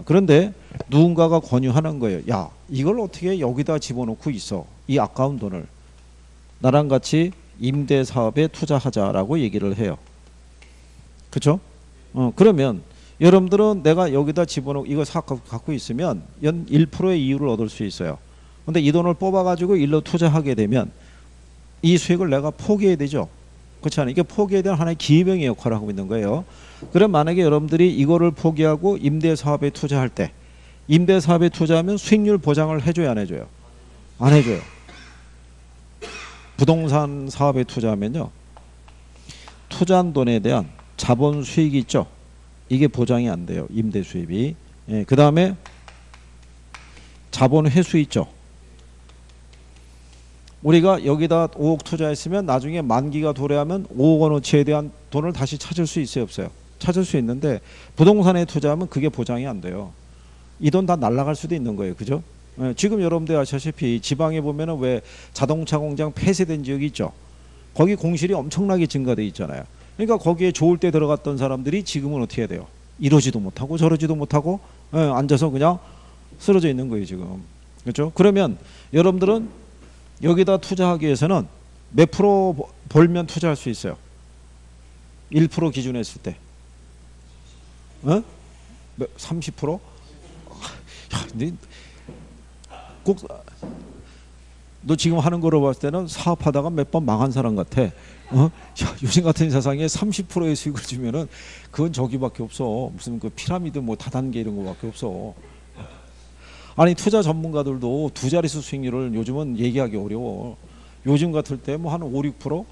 [SPEAKER 1] 그런데 누군가가 권유하는 거예요. 야, 이걸 어떻게 여기다 집어넣고 있어? 이 아까운 돈을 나랑 같이 임대사업에 투자하자라고 얘기를 해요. 그렇죠? 그러면 여러분들은 내가 여기다 집어넣고 이거 갖고 있으면 연 1%의 이율을 얻을 수 있어요. 근데 이 돈을 뽑아가지고 일로 투자하게 되면 이 수익을 내가 포기해야 되죠. 그렇지 않아요? 이게 포기해야 되는 하나의 기회명의 역할을 하고 있는 거예요. 그럼 만약에 여러분들이 이거를 포기하고 임대사업에 투자할 때, 임대사업에 투자하면 수익률 보장을 해줘야 안 해줘요? 안 해줘요. 부동산 사업에 투자하면요, 투자한 돈에 대한 자본 수익이 있죠. 이게 보장이 안 돼요. 임대 수입이. 그 다음에 자본 회수 있죠. 우리가 여기다 5억 투자했으면 나중에 만기가 도래하면 5억 원어치에 대한 돈을 다시 찾을 수 있어요, 없어요? 찾을 수 있는데 부동산에 투자하면 그게 보장이 안 돼요. 이 돈 다 날아갈 수도 있는 거예요, 그죠? 예, 지금 여러분들 아시다시피 지방에 보면은 왜 자동차 공장 폐쇄된 지역이 있죠. 거기 공실이 엄청나게 증가돼 있잖아요. 그러니까 거기에 좋을 때 들어갔던 사람들이 지금은 어떻게 해야 돼요? 이러지도 못하고 저러지도 못하고 앉아서 그냥 쓰러져 있는 거예요, 지금. 그렇죠? 그러면 여러분들은 여기다 투자하기 위해서는 몇 프로 벌면 투자할 수 있어요? 1% 기준 했을 때. 30%? 야, 꼭 너 지금 하는 거로 봤을 때는 사업하다가 몇 번 망한 사람 같아. 야, 요즘 같은 세상에 30%의 수익을 주면은 그건 저기밖에 없어. 무슨 그 피라미드 뭐 다단계 이런 거밖에 없어. 아니 투자 전문가들도 두 자릿수 수익률을 요즘은 얘기하기 어려워. 요즘 같을 때 뭐 한 5, 6%?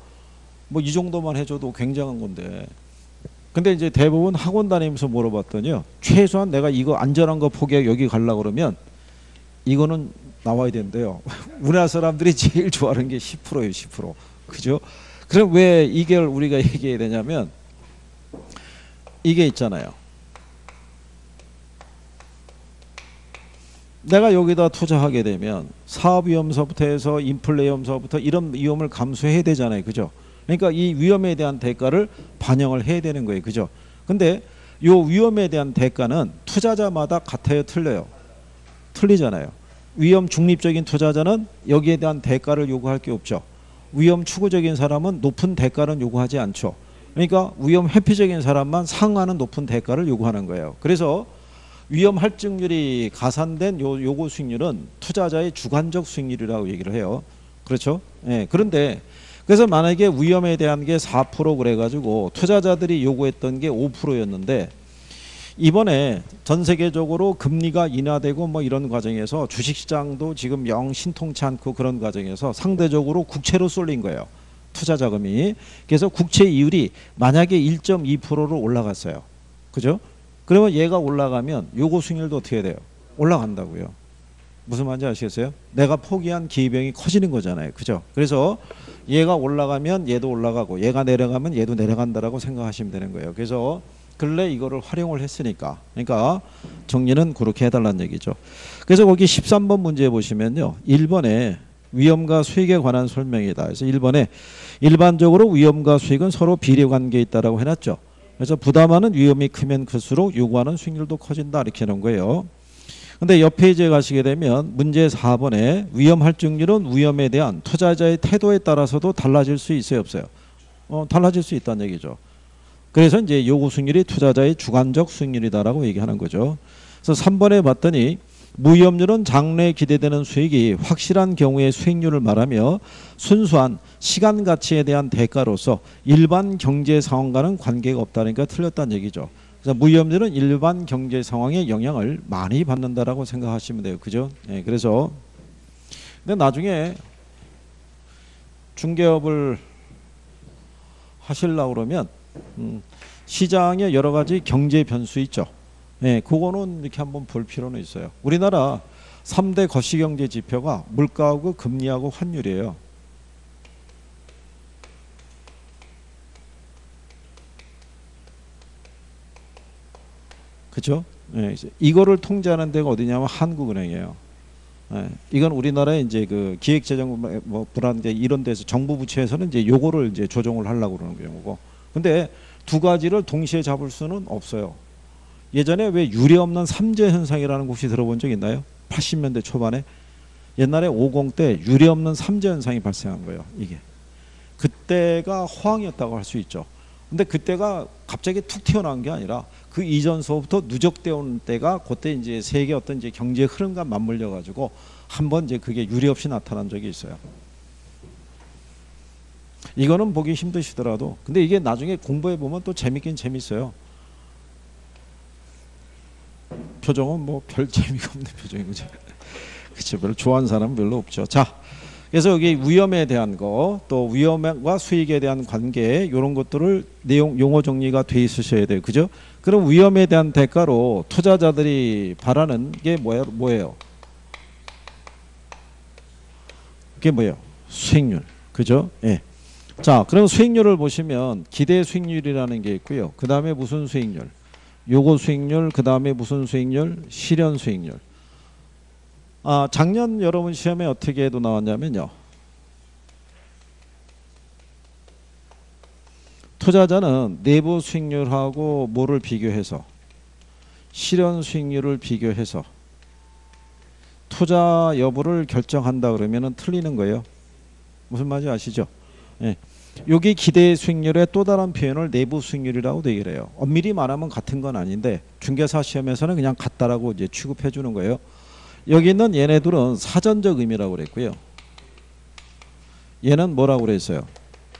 [SPEAKER 1] 뭐 이 정도만 해줘도 굉장한 건데. 근데 이제 대부분 학원 다니면서 물어봤더니요. 최소한 내가 이거 안전한 거 포기하고 여기 가려고 그러면 이거는 나와야 된대요. 우리나라 사람들이 제일 좋아하는 게 10%예요, 10%. 그죠? 그럼 왜 이걸 우리가 얘기해야 되냐면 이게 있잖아요. 내가 여기다 투자하게 되면 사업 위험서부터 해서 인플레 위험서부터 이런 위험을 감수해야 되잖아요. 그죠? 그러니까 이 위험에 대한 대가를 반영을 해야 되는 거예요. 그죠? 근데 이 위험에 대한 대가는 투자자마다 같아요, 틀려요? 틀리잖아요. 위험 중립적인 투자자는 여기에 대한 대가를 요구할 게 없죠. 위험 추구적인 사람은 높은 대가는 요구하지 않죠. 그러니까 위험 회피적인 사람만 상하는 높은 대가를 요구하는 거예요. 그래서 위험 할증률이 가산된 요구 수익률은 투자자의 주관적 수익률이라고 얘기를 해요. 그렇죠? 예. 그런데 그래서 만약에 위험에 대한 게 4% 그래가지고 투자자들이 요구했던 게 5%였는데 이번에 전 세계적으로 금리가 인하되고 뭐 이런 과정에서 주식시장도 지금 영 신통치 않고 그런 과정에서 상대적으로 국채로 쏠린 거예요. 투자 자금이. 그래서 국채 이율이 만약에 1.2%로 올라갔어요. 그죠? 그러면 얘가 올라가면 요거 수익률도 어떻게 돼요? 올라간다고요. 무슨 말인지 아시겠어요? 내가 포기한 기회비용이 커지는 거잖아요. 그죠? 그래서 얘가 올라가면 얘도 올라가고 얘가 내려가면 얘도 내려간다라고 생각하시면 되는 거예요. 그래서 근래 이거를 활용을 했으니까. 그러니까 정리는 그렇게 해달라는 얘기죠. 그래서 거기 13번 문제 보시면요. 1번에 위험과 수익에 관한 설명이다. 그래서 1번에 일반적으로 위험과 수익은 서로 비례관계에 있다라고 해놨죠. 그래서 부담하는 위험이 크면 클수록 요구하는 수익률도 커진다. 이렇게 해놓은 거예요. 근데 옆 페이지에 가시게 되면 문제 4번에 위험 할증률은 위험에 대한 투자자의 태도에 따라서도 달라질 수 있어요, 없어요? 달라질 수 있다는 얘기죠. 그래서 이제 요구 수익률이 투자자의 주관적 수익률이다라고 얘기하는 거죠. 그래서 3번에 봤더니 무위험률은 장래에 기대되는 수익이 확실한 경우의 수익률을 말하며 순수한 시간 가치에 대한 대가로서 일반 경제 상황과는 관계가 없다니까 틀렸다는 얘기죠. 그래서 무위험률은 일반 경제 상황에 영향을 많이 받는다라고 생각하시면 돼요. 그죠? 네, 그래서 근데 나중에 중개업을 하시려고 그러면 시장에 여러 가지 경제 변수 있죠. 네, 그거는 이렇게 한번 볼 필요는 있어요. 우리나라 3대 거시경제 지표가 물가하고 금리하고 환율이에요. 그렇죠? 네, 이거를 통제하는 데가 어디냐면 한국은행이에요. 네, 이건 우리나라의 이제 그 기획재정 뭐 불안제 이런 데서 정부 부처에서는 이제 요거를 이제 조정을 하려고 그러는 경우고. 근데 두 가지를 동시에 잡을 수는 없어요. 예전에 왜 유례 없는 삼재 현상이라는 거 혹시 들어본 적 있나요? 80년대 초반에 옛날에 50 때 유례 없는 삼재 현상이 발생한 거예요. 이게 그때가 호황이었다고 할 수 있죠. 근데 그때가 갑자기 툭 튀어나온 게 아니라 그 이전서부터 누적되어 온 때가 그때 이제 세계 어떤 이제 경제 흐름과 맞물려 가지고 한번 이제 그게 유례 없이 나타난 적이 있어요. 이거는 보기 힘드시더라도 근데 이게 나중에 공부해 보면 또 재밌긴 재밌어요. 표정은 뭐 별 재미가 없는 표정인 거죠. 그렇죠. 별로 좋아하는 사람은 별로 없죠. 자, 그래서 여기 위험에 대한 거, 또 위험과 수익에 대한 관계 이런 것들을 내용 용어 정리가 돼 있으셔야 돼요. 그죠? 그럼 위험에 대한 대가로 투자자들이 바라는 게 뭐예요? 그게 뭐예요? 수익률. 그죠? 예. 자, 그럼 수익률을 보시면 기대 수익률이라는 게 있고요. 그 다음에 무슨 수익률? 요거 수익률, 그 다음에 무슨 수익률? 실현 수익률. 작년 여러분 시험에 어떻게 해도 나왔냐면요. 투자자는 내부 수익률하고 뭐를 비교해서 실현 수익률을 비교해서 투자 여부를 결정한다 그러면은 틀리는 거예요. 무슨 말인지 아시죠? 예. 여기 기대 수익률의 또 다른 표현을 내부 수익률이라고 얘기를 해요. 엄밀히 말하면 같은 건 아닌데 중개사 시험에서는 그냥 같다라고 이제 취급해 주는 거예요. 여기 있는 얘네들은 사전적 의미라고 그랬고요. 얘는 뭐라고 그랬어요?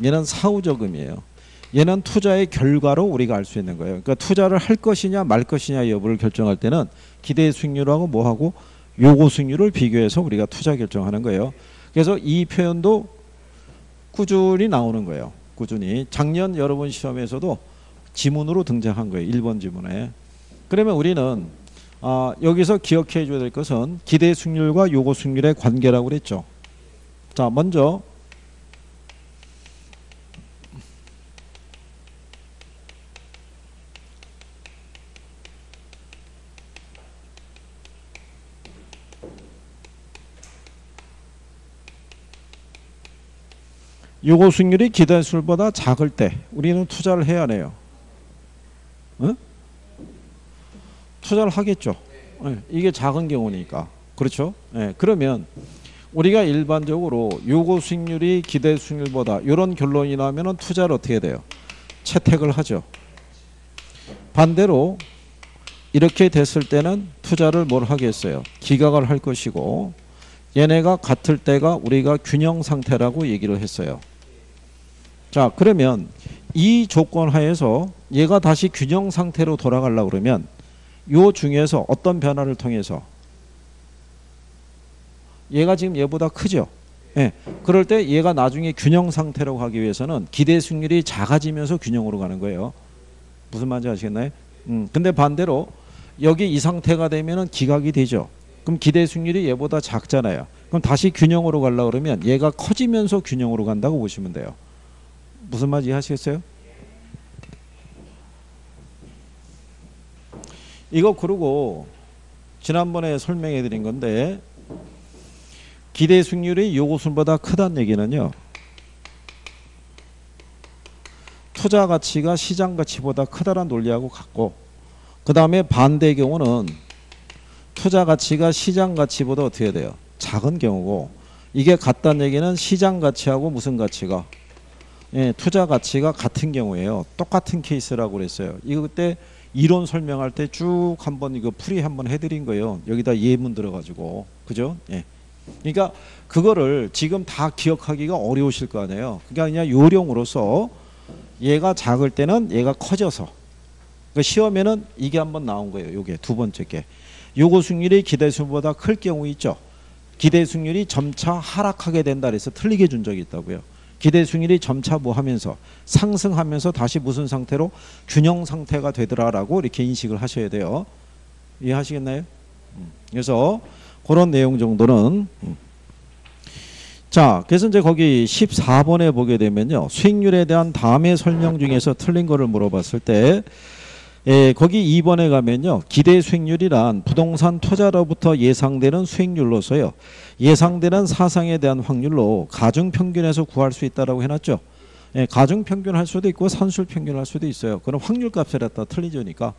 [SPEAKER 1] 얘는 사후적 의미예요. 얘는 투자의 결과로 우리가 알 수 있는 거예요. 그러니까 투자를 할 것이냐 말 것이냐 여부를 결정할 때는 기대 수익률하고 뭐하고 요구 수익률을 비교해서 우리가 투자 결정하는 거예요. 그래서 이 표현도 꾸준히 나오는 거예요. 꾸준히. 작년 여러분 시험에서도 지문으로 등장한 거예요. 1번 지문에. 그러면 우리는 여기서 기억해 줘야 될 것은 기대 수익률과 요구 수익률의 관계라고 그랬죠. 자, 먼저 요거 수익률이 기대 수익률보다 작을 때 우리는 투자를 해야 해요. 어? 투자를 하겠죠. 네, 이게 작은 경우니까. 그렇죠? 네, 그러면 우리가 일반적으로 요거 수익률이 기대 수익률보다 이런 결론이 나면 투자를 어떻게 돼요? 채택을 하죠. 반대로 이렇게 됐을 때는 투자를 뭘 하겠어요? 기각을 할 것이고 얘네가 같을 때가 우리가 균형 상태라고 얘기를 했어요. 자, 그러면 이 조건 하에서 얘가 다시 균형 상태로 돌아가려고 그러면 요 중에서 어떤 변화를 통해서 얘가 지금 얘보다 크죠. 예. 그럴 때 얘가 나중에 균형 상태로 가기 위해서는 기대 수익률이 작아지면서 균형으로 가는 거예요. 무슨 말인지 아시겠나요? 근데 반대로 여기 이 상태가 되면은 기각이 되죠. 그럼 기대 수익률이 얘보다 작잖아요. 그럼 다시 균형으로 가려고 그러면 얘가 커지면서 균형으로 간다고 보시면 돼요. 무슨 말인지 이해하시겠어요? 이거 그러고 지난번에 설명해 드린 건데 기대 수익률이 요구 수익률보다 크다는 얘기는요. 투자 가치가 시장 가치보다 크다는 논리하고 같고 그 다음에 반대의 경우는 투자 가치가 시장 가치보다 어떻게 돼요? 작은 경우고 이게 같다는 얘기는 시장 가치하고 무슨 가치가? 예, 투자 가치가 같은 경우예요. 똑같은 케이스라고 그랬어요. 이거 그때 이론 설명할 때 쭉 한번 이거 풀이 한번 해드린 거예요. 여기다 예문 들어가지고 그죠? 예. 그러니까 그거를 지금 다 기억하기가 어려우실 거 아니에요. 그러니까 그냥 요령으로서 얘가 작을 때는 얘가 커져서 그러니까 시험에는 이게 한번 나온 거예요. 요게 두 번째 게 요거 수익률이 기대 수익률보다 클 경우 있죠. 기대 수익률이 점차 하락하게 된다 그래서 틀리게 준 적이 있다고요. 기대 수익률이 점차 뭐 하면서 상승하면서 다시 무슨 상태로 균형 상태가 되더라라고 이렇게 인식을 하셔야 돼요. 이해하시겠나요? 그래서 그런 내용 정도는 자, 그래서 이제 거기 14번에 보게 되면요. 수익률에 대한 다음의 설명 중에서 틀린 거를 물어봤을 때 거기 2번에 가면요. 기대 수익률이란 부동산 투자로부터 예상되는 수익률로서요. 예상되는 사상에 대한 확률로 가중평균에서 구할 수 있다라고 해놨죠. 가중평균 할 수도 있고 산술평균 할 수도 있어요. 그럼 확률값에 따라 틀리죠니까.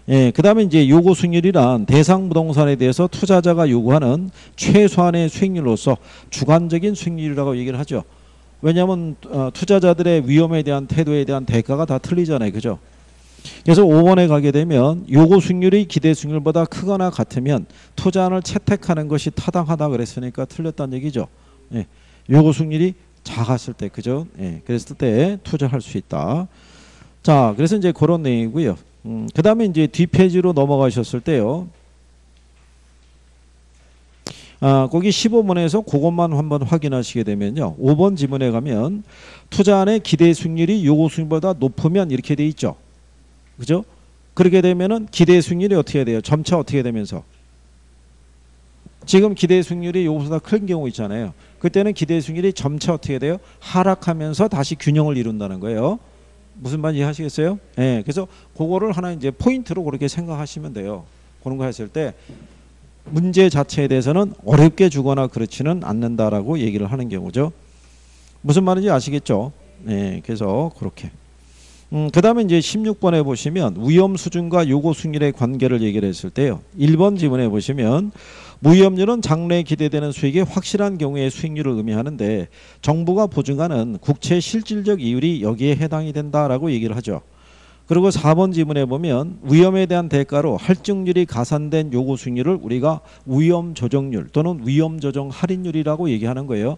[SPEAKER 1] 그 다음에 이제 요구 수익률이란 대상 부동산에 대해서 투자자가 요구하는 최소한의 수익률로서 주관적인 수익률이라고 얘기를 하죠. 왜냐하면 투자자들의 위험에 대한 태도에 대한 대가가 다 틀리잖아요. 그죠? 그래서 5번에 가게 되면 요구 수익률이 기대 수익률보다 크거나 같으면 투자안을 채택하는 것이 타당하다 그랬으니까 틀렸다는 얘기죠. 요구 수익률이 작았을 때 그죠? 그랬을 때 투자할 수 있다. 자, 그래서 이제 그런 내용이고요. 그 다음에 이제 뒷페이지로 넘어가셨을 때요. 거기 15번에서 그것만 한번 확인하시게 되면요. 5번 지문에 가면 투자안의 기대 수익률이 요구 수익률보다 높으면 이렇게 돼 있죠. 그죠? 그렇게 되면은 기대 수익률이 어떻게 돼요? 점차 어떻게 되면서? 지금 기대 수익률이 요거보다 큰 경우 있잖아요. 그때는 기대 수익률이 점차 어떻게 돼요? 하락하면서 다시 균형을 이룬다는 거예요. 무슨 말인지 이해하시겠어요? 예. 그래서 그거를 하나 이제 포인트로 그렇게 생각하시면 돼요. 그런 거 했을 때 문제 자체에 대해서는 어렵게 주거나 그렇지는 않는다라고 얘기를 하는 경우죠. 무슨 말인지 아시겠죠? 예. 그래서 그렇게. 그 다음에 이제 16번에 보시면 위험 수준과 요구 수익률의 관계를 얘기를 했을 때요. 1번 지문에 보시면 무위험률은 장래에 기대되는 수익이 확실한 경우의 수익률을 의미하는데 정부가 보증하는 국채 실질적 이율이 여기에 해당이 된다라고 얘기를 하죠. 그리고 4번 지문에 보면 위험에 대한 대가로 할증률이 가산된 요구 수익률을 우리가 위험 조정률 또는 위험 조정 할인율이라고 얘기하는 거예요.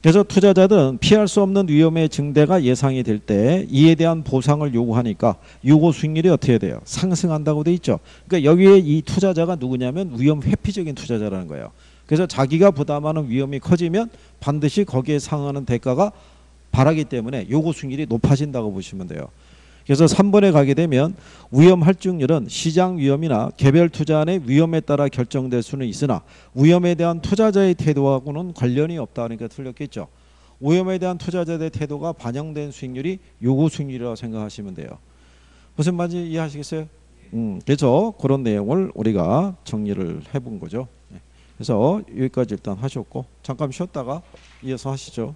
[SPEAKER 1] 그래서 투자자들은 피할 수 없는 위험의 증대가 예상이 될 때 이에 대한 보상을 요구하니까 요구 수익률이 어떻게 돼요? 상승한다고 돼 있죠. 그러니까 여기에 이 투자자가 누구냐면 위험 회피적인 투자자라는 거예요. 그래서 자기가 부담하는 위험이 커지면 반드시 거기에 상응하는 대가가 바라기 때문에 요구 수익률이 높아진다고 보시면 돼요. 그래서 3번에 가게 되면 위험 할증률은 시장 위험이나 개별 투자안의 위험에 따라 결정될 수는 있으나 위험에 대한 투자자의 태도하고는 관련이 없다. 그러니까 틀렸겠죠. 위험에 대한 투자자의 태도가 반영된 수익률이 요구 수익률이라고 생각하시면 돼요. 무슨 말인지 이해하시겠어요? 그래서 그런 내용을 우리가 정리를 해본 거죠. 그래서 여기까지 일단 하셨고 잠깐 쉬었다가 이어서 하시죠.